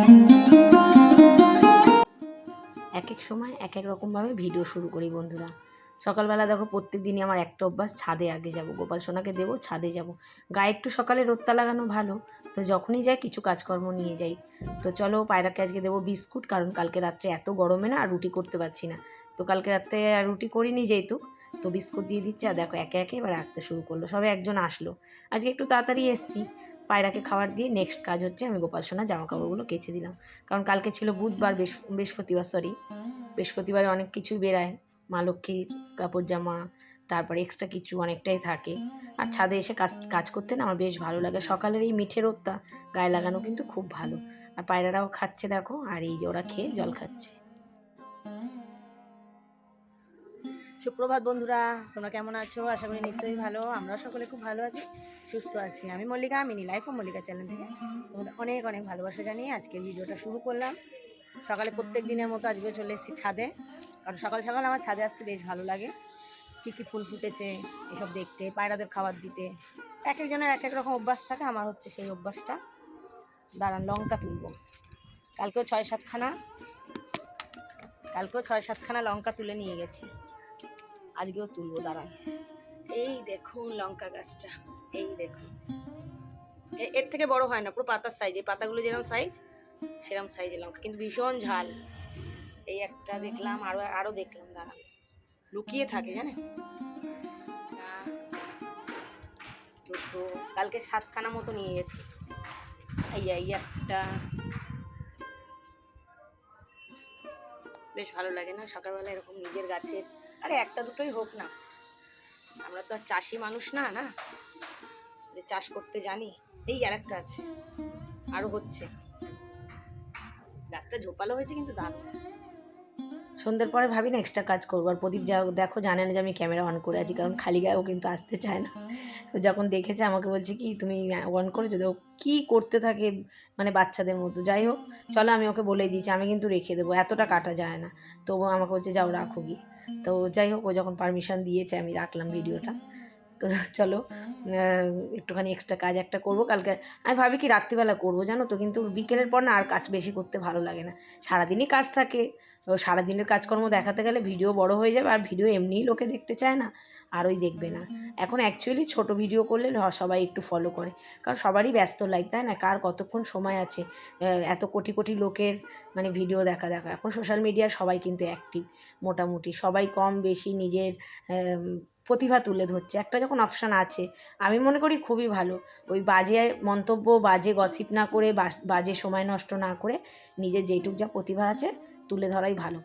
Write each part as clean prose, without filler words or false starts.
এক এক সময় এক এক রকমভাবে ভিডিও শুরু করি বন্ধুরা। সকালবেলা দেখো প্রত্যেক দিনই আমার একটা অভ্যাস, ছাদে আগে যাব, গোপাল সোনাকে দেবো, ছাদে যাব। গায়ে একটু সকালে রোদটা লাগানো ভালো, তো যখনই যাই কিছু কাজকর্ম নিয়ে যাই। তো চলো পায়রাকে আজকে দেবো বিস্কুট, কারণ কালকে রাত্রে এত গরমে না আর রুটি করতে পারছি না। তো কালকে রাত্রে আর রুটি করিনি যেহেতু, তো বিস্কুট দিয়ে দিচ্ছে। আর দেখো একে একে এবার আসতে শুরু করলো, সবে একজন আসলো। আজকে একটু তাড়াতাড়ি এসছি। পায়রাকে খাবার দিয়ে নেক্সট কাজ হচ্ছে আমি গোপাল সোনার জামা কাপড়গুলো কেচে দিলাম, কারণ কালকে ছিল বুধবার, বৃহস্পতিবারে অনেক কিছুই বেরায়, মা লক্ষ্মীর কাপড় জামা, তারপরে এক্সট্রা কিছু অনেকটাই থাকে। আর ছাদে এসে কাজ করতে না আমার বেশ ভালো লাগে। সকালের এই মিঠে রোদটা গায়ে লাগানো কিন্তু খুব ভালো। আর পায়রারাও খাচ্ছে দেখো, আর এই যে ওরা খেয়ে জল খাচ্ছে। সুপ্রভাত বন্ধুরা, তোমরা কেমন আছো? আশা করি নিশ্চয়ই ভালো। আমরা সকলে খুব ভালো আছি, সুস্থ আছি। আমি মল্লিকা, মিনি লাইফ ও মল্লিকা চ্যানেল থেকে তোমাদের অনেক অনেক ভালোবাসা জানিয়ে আজকে ভিডিওটা শুরু করলাম। সকালে প্রত্যেক দিনের মতো আজকে চলে এসেছি ছাদে, কারণ সকাল সকাল আমার ছাদে আসতে বেশ ভালো লাগে। কী কী ফুল ফুটেছে এসব দেখতে, পায়রাদের খাবার দিতে। এক একজনের এক এক রকম অভ্যাস থাকে, আমার হচ্ছে সেই অভ্যাসটা। দাঁড়ান, লঙ্কা তুলবো। কালকেও ছয় সাতখানা লঙ্কা তুলে নিয়ে গেছি, আজকেও তুলবো। দাঁড়ান, এই দেখুন লঙ্কা গাছটা, এই দেখুন। এর থেকে বড় হয় না, পুরো পাতার সাইজ। এই পাতাগুলো যেরকম সাইজ সেরকম সাইজের লঙ্কা, কিন্তু ভীষণ ঝাল। এই একটা দেখলাম, আরো দেখলাম। দাঁড়ান, লুকিয়ে থাকে জানেন। দুটো, কালকে 7খানা মতো নিয়ে গেছি। এই একটা, বেশ ভালো লাগে না সকালবেলা এরকম নিজের গাছের? আরে একটা দুটোই হোক না, আমরা তো আর চাষি মানুষ না, যে চাষ করতে জানি। এই আর একটা আছে, আরো হচ্ছে। গাছটা ঝোপালো হয়েছে কিন্তু দারুণ। সন্ধ্যের পরে ভাবি না এক্সট্রা কাজ করবো, আর প্রদীপ দেখো জানে না যে আমি ক্যামেরা অন করে আছি, কারণ খালি গায়েও কিন্তু আসতে চায় না। যখন দেখেছে আমাকে বলছে কি তুমি অন করেছো, তো কী করতে থাকে মানে বাচ্চাদের মতো। যাই হোক চলো, আমি ওকে বলেই দিয়েছি আমি কিন্তু রেখে দেবো, এতটা কাটা যায় না। তো আমাকে বলছে যাও রাখো গিয়ে। তো যাই হোক, ও যখন পারমিশন দিয়েছে আমি রাখলাম ভিডিওটা। তো চলো একটুখানি এক্সট্রা কাজ একটা করবো কালকে। আমি ভাবি কি রাত্রিবেলা করবো জানো তো, কিন্তু বিকেলের পর না আর কাজ বেশি করতে ভালো লাগে না। সারাদিনই কাজ থাকে, সারাদিনের কাজকর্ম দেখাতে গেলে ভিডিও বড় হয়ে যাবে, আর ভিডিও এমনিই লোকে দেখতে চায় না, আর ওই দেখবে না। এখন অ্যাকচুয়ালি ছোট ভিডিও করলে সবাই একটু ফলো করে, কারণ সবারই ব্যস্ত লাইফ, তাই না? কার কতক্ষণ সময় আছে এত কোটি কোটি লোকের মানে ভিডিও দেখা। এখন সোশ্যাল মিডিয়ায় সবাই কিন্তু অ্যাক্টিভ, মোটামুটি সবাই কম বেশি নিজের প্রতিভা তুলে ধরছে। একটা যখন অপশান আছে, আমি মনে করি খুবই ভালো। ওই বাজে মন্তব্য, বাজে গসিপ না করে, বাজে সময় নষ্ট না করে নিজের যেইটুক যা প্রতিভা আছে তুলে ধরাই ভালো।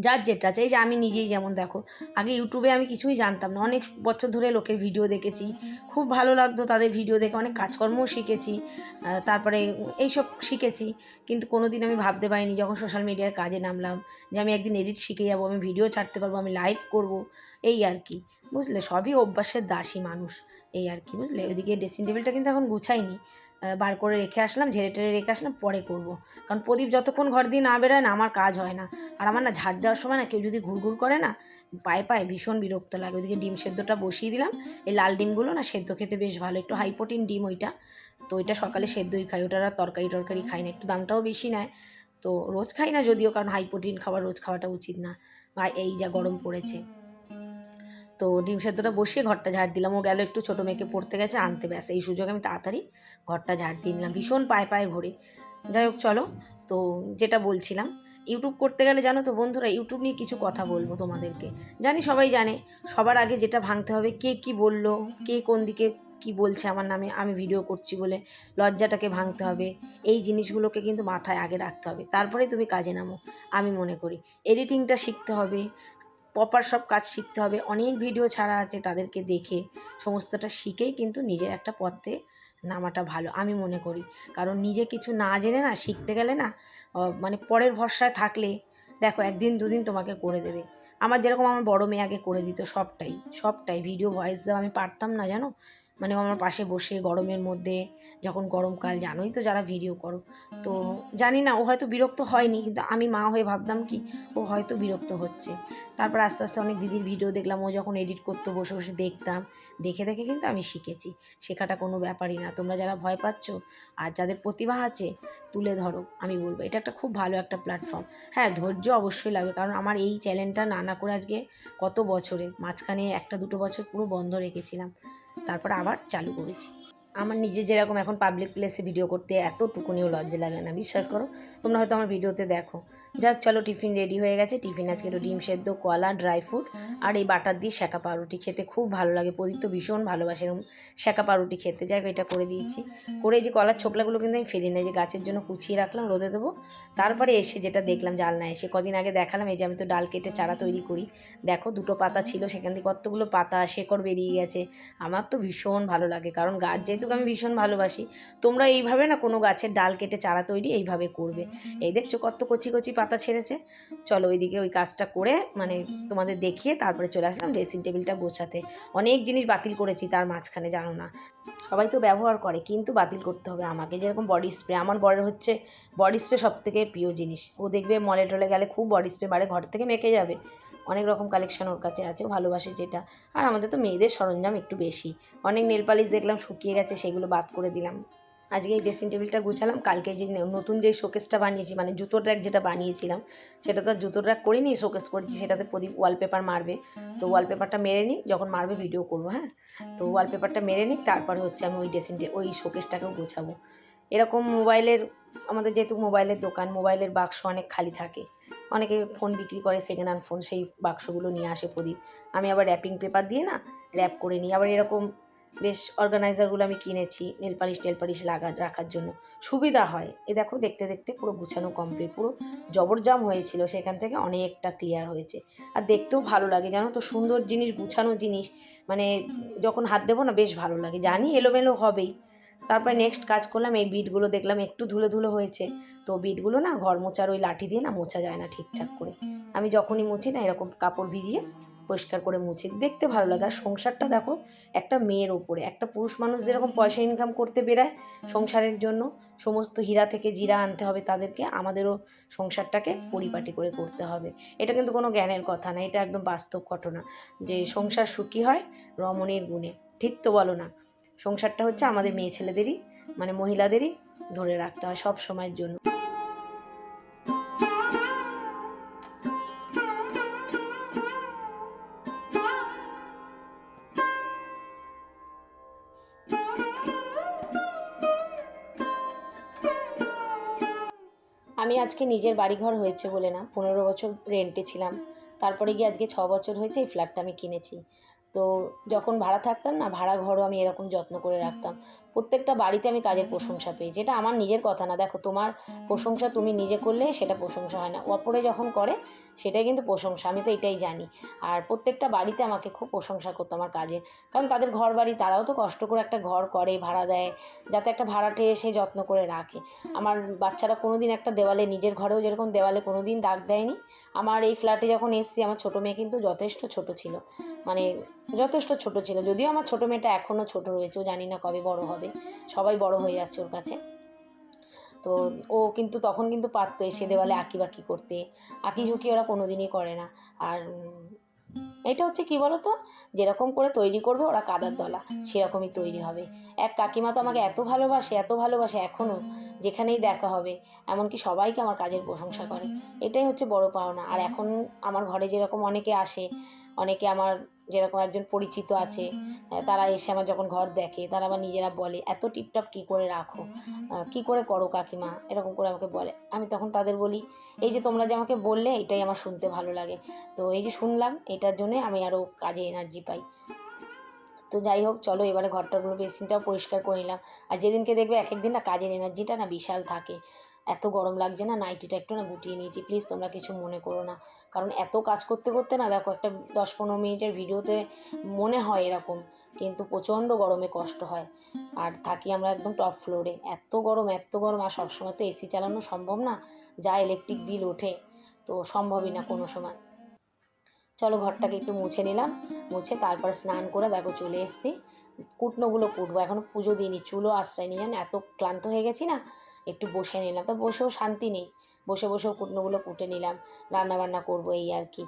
যার যেটা আছে, এই যে আমি নিজেই যেমন দেখো, আগে ইউটিউবে আমি কিছুই জানতাম না, অনেক বছর ধরে লোকের ভিডিও দেখেছি, খুব ভালো লাগতো তাদের ভিডিও দেখে, অনেক কাজকর্মও শিখেছি, তারপরে এইসব শিখেছি। কিন্তু কোনো দিন আমি ভাবতে পারিনি যখন সোশ্যাল মিডিয়ায় কাজে নামলাম যে আমি একদিন এডিট শিখে যাবো, আমি ভিডিও ছাড়তে পারবো, আমি লাইভ করব। এই আর কি, বুঝলে? সবই অভ্যাসের দাসী মানুষ, এই আর কি, বুঝলে? ওইদিকে ড্রেসিং টেবিলটা কিন্তু এখন গুছাইনি, বার করে রেখে আসলাম, ঝেড়ে টেড়ে রেখে আসলাম, পরে করব। কারণ প্রদীপ যতক্ষণ ঘর দিয়ে না বেরোয় না আমার কাজ হয় না। আর আমার না ঝাড় দেওয়ার সময় না কেউ যদি ঘুরঘুর করে না পায়ে ভীষণ বিরক্ত লাগে। ওইদিকে ডিম সেদ্ধটা বসিয়ে দিলাম, এই লাল ডিমগুলো না সেদ্ধ খেতে বেশ ভালো, একটু হাই প্রোটিন ডিম ওইটা। তো ওইটা সকালে সেদ্ধই খাই, ওটার আর তরকারি খাই না, একটু দামটাও বেশি নেয়। তো রোজ খাই না যদিও, কারণ হাই প্রোটিন খাবার রোজ খাওয়াটা উচিত না, বা এই যা গরম পড়েছে। তো ডিম সেদ্ধটা বসিয়ে ঘরটা ঝাড় দিলাম। ও গেল একটু, ছোটো মেয়েকে পড়তে গেছে আনতে, ব্যাস এই সুযোগে আমি তাড়াতাড়ি ঘরটা ঝাড় দিয়ে নিলাম, ভীষণ পায়ে ঘোরে। যাই হোক চলো, তো যেটা বলছিলাম, ইউটিউব করতে গেলে জানো তো বন্ধুরা, ইউটিউব নিয়ে কিছু কথা বলবো তোমাদেরকে। জানি সবাই জানে, সবার আগে যেটা ভাঙতে হবে, কে কি বললো, কে কোন দিকে কি বলছে আমার নামে, আমি ভিডিও করছি বলে লজ্জাটাকে ভাঙতে হবে। এই জিনিসগুলোকে কিন্তু মাথায় আগে রাখতে হবে, তারপরে তুমি কাজে নামো। আমি মনে করি এডিটিংটা শিখতে হবে, প্রপার সব কাজ শিখতে হবে। অনেক ভিডিও ছাড়া আছে, তাদেরকে দেখে সমস্তটা শিখেই কিন্তু নিজের একটা পথে নামাটা ভালো আমি মনে করি। কারণ নিজে কিছু না জেনে না শিখতে গেলে না মানে পরের ভরসায় থাকলে দেখো একদিন দুদিন তোমাকে করে দেবে। আমার যেরকম আমার বড় মেয়ে আগে করে দিত সবটাই ভিডিও ভয়েস দেওয়া আমি পারতাম না জানো। মানে আমার পাশে বসে গরমের মধ্যে, যখন গরমকাল জানোই তো যারা ভিডিও করো, তো জানি না ও হয়তো বিরক্ত হয়নি, কিন্তু আমি মা হয়ে ভাবতাম কি ও হয়তো বিরক্ত হচ্ছে। তারপর আস্তে আস্তে অনেক দিদির ভিডিও দেখলাম, ও যখন এডিট করতো বসে বসে দেখতাম, দেখে দেখে কিন্তু আমি শিখেছি। শেখাটা কোনো ব্যাপারই না। তোমরা যারা ভয় পাচ্ছ আর যাদের প্রতিভা আছে তুলে ধরো, আমি বলবো এটা একটা খুব ভালো একটা প্ল্যাটফর্ম। হ্যাঁ, ধৈর্য অবশ্যই লাগবে, কারণ আমার এই চ্যানেলটা না করে আজকে কত বছরের মাঝখানে 1-2 বছর পুরো বন্ধ রেখেছিলাম, তারপর আবার চালু করেছি। আমার নিজে যেরকম এখন পাবলিক প্লেসে ভিডিও করতে এতটুকুনিও লজ্জা লাগে না, বিশ্বাস করো। তোমরা হয়তো আমার ভিডিওতে দেখো। যাক চলো, টিফিন রেডি হয়ে গেছে। টিফিন আজকে একটু ডিম সেদ্ধ, কলা, ড্রাই ফ্রুট আর এই বাটার দিয়ে সেঁকা পাউরুটি খেতে খুব ভালো লাগে। প্রদীপ তো ভীষণ ভালোবাসে এরকম সেঁকা পাউরুটি খেতে। যাক এটা করে দিয়েছি। করে এই যে কলার ছোকলাগুলো কিন্তু আমি ফেলি না, যে গাছের জন্য কুচিয়ে রাখলাম, রোদে দেবো। তারপরে এসে যেটা দেখলাম জানলায় এসে, কদিন আগে দেখালাম এই যে আমি তো ডাল কেটে চারা তৈরি করি। দেখো 2টো পাতা ছিল, সেখান থেকে কতগুলো পাতা শেকড় বেরিয়ে গেছে। আমার তো ভীষণ ভালো লাগে, কারণ গাছ যেহেতু আমি ভীষণ ভালোবাসি। তোমরা এইভাবে না কোনো গাছের ডাল কেটে চারা তৈরি এইভাবে করবে। এই দেখছো কত কচি কচি পাতা ছেড়েছে। চলো ওইদিকে ওই কাজটা করে মানে তোমাদের দেখিয়ে তারপরে চলে আসলাম ড্রেসিং টেবিলটা গোছাতে। অনেক জিনিস বাতিল করেছি তার মাঝখানে, জানো না, সবাই তো ব্যবহার করে কিন্তু বাতিল করতে হবে আমাকে। যেরকম বডি স্প্রে, আমার বরের হচ্ছে বডি স্প্রে সবথেকে প্রিয় জিনিস। ও দেখবে মলে টলে গেলে খুব বডি স্প্রে মারে, ঘর থেকে মেখে যাবে। অনেক রকম কালেকশন ওর কাছে আছে, ও ভালোবাসে যেটা। আর আমাদের তো মেয়েদের সরঞ্জাম একটু বেশি। অনেক নেল পালিশ দেখলাম শুকিয়ে গেছে, সেগুলো বাদ করে দিলাম। আজকে এই ড্রেসিং টেবিলটা গুছালাম। কালকে যে নতুন যে শোকেসটা বানিয়েছি, মানে জুতোর র্যাক যেটা বানিয়েছিলাম, সেটা তো আর জুতোর র্যাক করিনি, শোকেস করেছি। সেটাতে প্রদীপ ওয়ালপেপার মারবে, তো ওয়ালপেপারটা মেরে নিই, যখন মারবে ভিডিও করবো। হ্যাঁ, তো ওয়ালপেপারটা মেরে নিই, তারপরে হচ্ছে আমি ওই শোকেসটাকেও গোছাবো। এরকম মোবাইলের, আমাদের যেহেতু মোবাইলের দোকান, মোবাইলের বাক্স অনেক খালি থাকে। অনেকে ফোন বিক্রি করে সেকেন্ড হ্যান্ড ফোন, সেই বাক্সগুলো নিয়ে আসে প্রদীপ। আমি আবার র্যাপিং পেপার দিয়ে না র্যাপ করে নিই। আবার এরকম বেশ অর্গানাইজারগুলো আমি কিনেছি নেল পালিশ রাখার জন্য, সুবিধা হয়। এ দেখো দেখতে দেখতে পুরো গুছানো কমপ্লিট। পুরো জবরজাম হয়েছিল, সেখান থেকে অনেকটা ক্লিয়ার হয়েছে। আর দেখতেও ভালো লাগে, জানো তো, সুন্দর জিনিস, গুছানো জিনিস, মানে যখন হাত দেবো না বেশ ভালো লাগে। জানি এলোমেলো হবেই। তারপরে নেক্সট কাজ করলাম, এই বিটগুলো দেখলাম একটু ধুলো ধুলো হয়েছে। তো বিটগুলো না ঘর মোছার ওই লাঠি দিয়ে না মোছা যায় না ঠিকঠাক করে। আমি যখনই মুছি না এরকম কাপড় ভিজিয়ে পরিষ্কার করে মুছি, দেখতে ভালো লাগে। আর সংসারটা দেখো একটা মেয়ের ওপরে, একটা পুরুষ মানুষ যেরকম পয়সা ইনকাম করতে বেরায় সংসারের জন্য, সমস্ত হীরা থেকে জিরা আনতে হবে তাদেরকে, আমাদেরও সংসারটাকে পরিপাটি করে করতে হবে। এটা কিন্তু কোনো জ্ঞানের কথা না, এটা একদম বাস্তব ঘটনা। যে সংসার সুখী হয় রমণীর গুণে, ঠিক তো বলো না? সংসারটা হচ্ছে আমাদের মেয়ে ছেলেদেরই, মানে মহিলাদেরই ধরে রাখতে হয় সব সময়ের জন্য। আমি আজকে নিজের বাড়িঘর হয়েছে বলে না, 15 বছর রেন্টে ছিলাম। তারপরে গিয়ে আজকে 6 বছর হয়েছে এই ফ্ল্যাটটা আমি কিনেছি। তো যখন ভাড়া থাকতাম না, ভাড়া ঘরও আমি এরকম যত্ন করে রাখতাম। প্রত্যেকটা বাড়িতে আমি কাজের প্রশংসা পেয়েছি। এটা আমার নিজের কথা না, দেখো তোমার প্রশংসা তুমি নিজে করলে সেটা প্রশংসা হয় না, অপরে যখন করে সেটাই কিন্তু প্রশংসা। আমি তো এটাই জানি। আর প্রত্যেকটা বাড়িতে আমাকে খুব প্রশংসা করতো আমার কাজের, কারণ তাদের ঘর বাড়ি, তারাও তো কষ্ট করে একটা ঘর করে, ভাড়া দেয়, যাতে একটা ভাড়াটে এসে যত্ন করে রাখে। আমার বাচ্চারা কোনো দিন একটা দেওয়ালে, নিজের ঘরেও যেরকম দেওয়ালে কোনো দিন দাগ দেয়নি। আমার এই ফ্ল্যাটে যখন এসেছি, আমার ছোটো মেয়ে কিন্তু যথেষ্ট ছোট ছিল, মানে যথেষ্ট ছোট ছিল। যদিও আমার ছোটো মেয়েটা এখনও ছোট রয়েছে, ও জানি না কবে বড় হবে, সবাই বড় হয়ে যাচ্ছে ওর কাছে। তো ও কিন্তু তখন কিন্তু পারতো এসে দেওয়ালে আঁকিবাঁকি করতে, আঁকিঝুঁকি ওরা কোনো দিনই করে না। আর এটা হচ্ছে কি বলো তো, যেরকম করে তৈরি করবে ওরা কাদার দলা, সেরকমই তৈরি হবে। এক কাকিমা তো আমাকে এত ভালোবাসে, এত ভালোবাসে এখনও, যেখানেই দেখা হবে এমনকি সবাইকে আমার কাজের প্রশংসা করে। এটাই হচ্ছে বড় পাওনা। আর এখন আমার ঘরে যেরকম অনেকে আসে, অনেকে আমার যেরকম একজন পরিচিত আছে, তারা এসে আমার যখন ঘর দেখে, তারা আবার নিজেরা বলে এত টিপটপ কী করে রাখো, কী করে করো কাকিমা, এরকম করে আমাকে বলে। আমি তখন তাদের বলি, এই যে তোমরা যে আমাকে বললে এটাই আমার শুনতে ভালো লাগে। তো এই যে শুনলাম, এটার জন্যে আমি আরও কাজে এনার্জি পাই। তো যাই হোক, চলো এবারে ঘরটাগুলো বেসিনটাও পরিষ্কার করে নিলাম। আর যেদিনকে দেখবে এক একদিন না কাজের এনার্জিটা না বিশাল থাকে। এত গরম লাগছে না, নাইটিটা একটু না গুটিয়ে নিয়েছি, প্লিজ তোমরা কিছু মনে করো না। কারণ এত কাজ করতে করতে না দেখো, একটা 10-15 মিনিটের ভিডিওতে মনে হয় এরকম, কিন্তু প্রচণ্ড গরমে কষ্ট হয়। আর থাকি আমরা একদম টপ ফ্লোরে, এত গরম এত গরম। আর সবসময় তো এসি চালানো সম্ভব না, যা ইলেকট্রিক বিল ওঠে, তো সম্ভবই না কোনো সময়। চলো ঘরটাকে একটু মুছে নিলাম, মুছে তারপর স্নান করে দেখো চলে এসেছি। কুটনোগুলো কুটবো, এখনও পুজো দিইনি, চুলও আশ্রয় নিই, জানো এত ক্লান্ত হয়ে গেছি না। একটু বসে নিলাম, তো বসেও শান্তি নেই, বসে বসেও কুটনোগুলো কুটে নিলাম। রান্না বান্না করবো এই আর কি।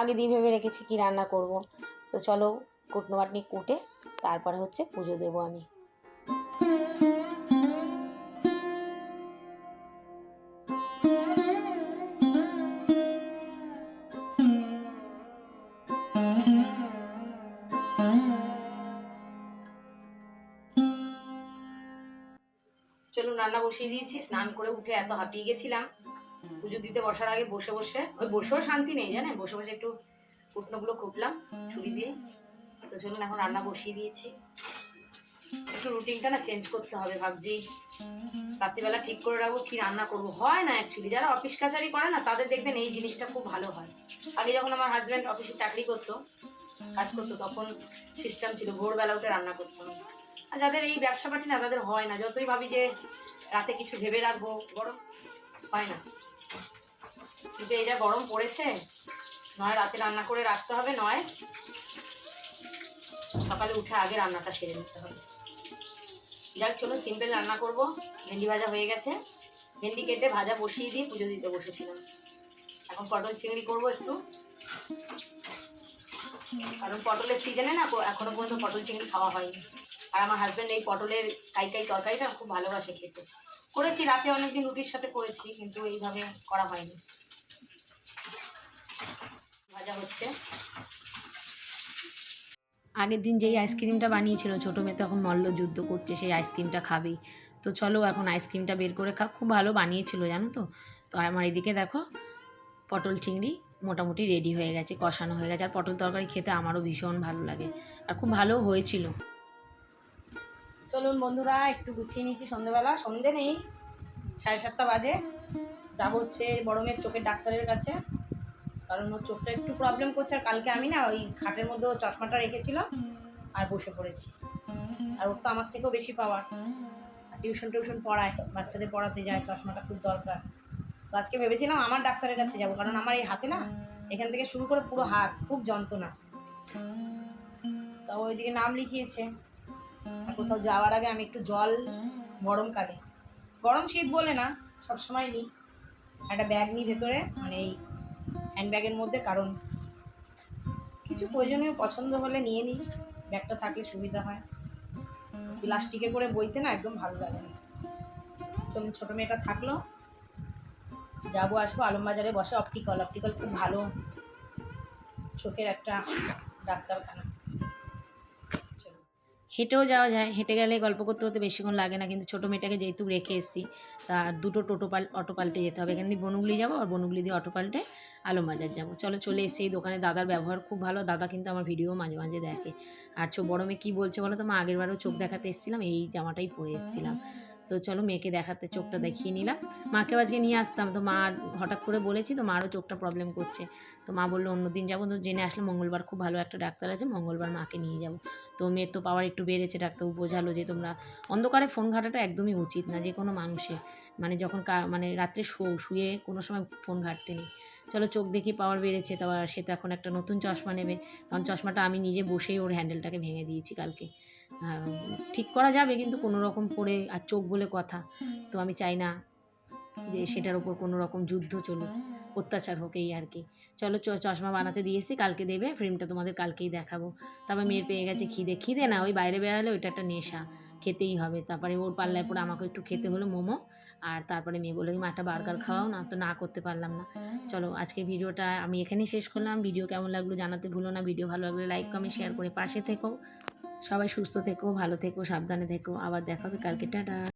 আগে দিয়ে ভেবে রেখেছি কি রান্না করব। তো চলো কুটনো বাটনি কুটে তারপরে হচ্ছে পুজো দেবো আমি। চলুন, রান্না বসিয়ে দিয়েছি। স্নান করে উঠে এত হাঁপিয়ে গেছিলাম, পুজো দিতে বসার আগে বসে বসে, ওই বসেও শান্তি নেই জানেন, বসে বসে একটু কুটনোগুলো কুটলাম ছুরি দিয়ে। তো চলুন, এখন রান্না বসিয়ে দিয়েছি। একটু রুটিনটা না চেঞ্জ করতে হবে, ভাবছি রাত্রিবেলা ঠিক করে রাখবো কি রান্না করবো। হয় না অ্যাকচুয়ালি, যারা অফিস কাছারি করে না তাদের দেখবেন এই জিনিসটা খুব ভালো হয়। আগে যখন আমার হাজব্যান্ড অফিসে চাকরি করতো, কাজ করতো, তখন সিস্টেম ছিল ভোরবেলা উঠে রান্না করতাম। আর যাদের এই ব্যবসা পাতি না তাদের হয় না, যতই ভাবি যে রাতে কিছু ভেবে রাখবো, গরম হয় না। কিন্তু এই যা গরম পড়েছে, নয় রাতে রান্না করে রাখতে হবে, নয় সকালে উঠে আগে রান্নাটা সেরে নিতে হবে। যাক চলো, সিম্পল রান্না করব। ভেন্ডি ভাজা হয়ে গেছে, ভেন্ডি কেটে ভাজা বসিয়ে দিয়ে পুজো দিতে বসেছিলাম। এখন পটল চিংড়ি করবো একটু, কারণ পটলের সিজনে না এখনো পর্যন্ত পটল চিংড়ি খাওয়া হয়নি। আর আমার হাজব্যান্ড এই পটলের কাই তরকারিটা খুব ভালোবাসে খেতে। করেছি রাতে অনেকদিন রুটির সাথে করেছি, কিন্তু এইভাবে করা হয়নি। ভাজা হচ্ছে। আগের দিন যেই আইসক্রিমটা বানিয়েছিল ছোটো মেয়ে, তখন মল্লযুদ্ধ করছে সেই আইসক্রিমটা খাবেই। তো চলো এখন আইসক্রিমটা বের করে খা, খুব ভালো বানিয়েছিল জানো তো। তো আমার এদিকে দেখো পটল চিংড়ি মোটামুটি রেডি হয়ে গেছে, কষানো হয়ে গেছে। আর পটল তরকারি খেতে আমারও ভীষণ ভালো লাগে, আর খুব ভালো হয়েছিল। চলুন বন্ধুরা, একটু গুছিয়ে নিচ্ছি। সন্ধেবেলা, সন্ধে নেই, 7:30 বাজে। যাবো হচ্ছে বড় মেয়ের চোখের ডাক্তারের কাছে, কারণ ওর চোখটা একটু প্রবলেম করছে। আর কালকে আমি না ওই খাটের মধ্যে চশমাটা রেখেছিল আর বসে পড়েছি। আর ওর তো আমার থেকেও বেশি পাওয়ার, টিউশন পড়ায়, বাচ্চাদের পড়াতে যায়, চশমাটা খুব দরকার। তো আজকে ভেবেছিলাম আমার ডাক্তারের কাছে যাব, কারণ আমার এই হাতে না এখান থেকে শুরু করে পুরো হাত খুব যন্ত্রণা। তা ওইদিকে নাম লিখিয়েছে। আর কোথাও যাওয়ার আগে আমি একটু জল গরমকালে, গরম শীত বলে না, সবসময় নিই একটা ব্যাগ নিই ভেতরে, মানে এই হ্যান্ডব্যাগের মধ্যে, কারণ কিছু প্রয়োজনীয় পছন্দ হলে নিয়ে নিই, ব্যাগটা থাকলে সুবিধা হয়। প্লাস্টিকে করে বইতে না একদম ভালো লাগে না। চলুন, ছোটো মেয়েটা থাকলো, যাবো আসবো। আলমবাজারে বসে অপটিক্যাল খুব ভালো চোখের একটা ডাক্তারখানা। হেঁটেও যাওয়া যায়, হেঁটে গেলে গল্প করতে করতে বেশিক্ষণ লাগে না। কিন্তু ছোটো মেয়েটাকে যেহেতু রেখে এসেছি, তা দুটো অটো পাল্টে যেতে হবে। এখান দিয়ে বনগুলি যাবো, আর বনগুলি দিয়ে অটো পাল্টে আলমবাজার যাবো। চলে এসেছি। এই দোকানে দাদার ব্যবহার খুব ভালো, দাদা কিন্তু আমার ভিডিও মাঝে মাঝে দেখে। আর বড় মেয়ে কী বলছে বলো তো, মা আগেরবারও চোখ দেখাতে এসেছিলাম, এই জামাটাই পরে এসেছিলাম। তো চলো মেয়েকে দেখাতে চোখটা দেখিয়ে নিলাম। মাকেও আজকে নিয়ে আসতাম, তো মা হঠাৎ করে বলেছি, তো মারও চোখটা প্রবলেম করছে। তো মা বললো অন্য দিন যাবো। তো জেনে আসলে মঙ্গলবার খুব ভালো একটা ডাক্তার আছে, মঙ্গলবার মাকে নিয়ে যাবো। তো মেয়ের তো পাওয়ার একটু বেড়েছে, ডাক্তারবাবু বোঝালো যে তোমরা অন্ধকারে ফোন ঘাটাটা একদমই উচিত না, যে কোনো মানুষের, মানে যখন মানে রাত্রে শুয়ে কোনো সময় ফোন ঘাটতে নেই। চলো, চোখ দেখি পাওয়ার বেড়েছে। তারপর সে তো এখন একটা নতুন চশমা নেবে, কারণ চশমাটা আমি নিজে বসেই ওর হ্যান্ডেলটাকে ভেঙে দিয়েছি কালকে। ঠিক করা যাবে কিন্তু কোনো রকম করে, আর চোখ বলে কথা, তো আমি চাই না যে সেটার ওপর কোনো রকম যুদ্ধ চলুক, অত্যাচার হোক, এই আর কি। চলো, চশমা বানাতে দিয়েছি, কালকে দেবে, ফ্রেমটা তোমাদের কালকেই দেখাবো। তারপর মেয়ের পেয়ে গেছে খিদে না, ওই বাইরে বেড়ালে ওইটা একটা নেশা, খেতেই হবে। তারপরে ওর পাল্লায় পরে আমাকে একটু খেতে হলো মোমো। আর তারপরে মেয়ে বলে মাটা বার্গার খাওয়াও না, তো না করতে পারলাম না। চলো, আজকের ভিডিওটা আমি এখানেই শেষ করলাম। ভিডিও কেমন লাগলো জানাতে ভুলো না। ভিডিও ভালো লাগলে লাইক কমেন্ট শেয়ার করে পাশে থেকো। সবাই সুস্থ থেকো, ভালো থেকো, সাবধানে থেকো। আবার দেখা হবে কালকে, টাটা।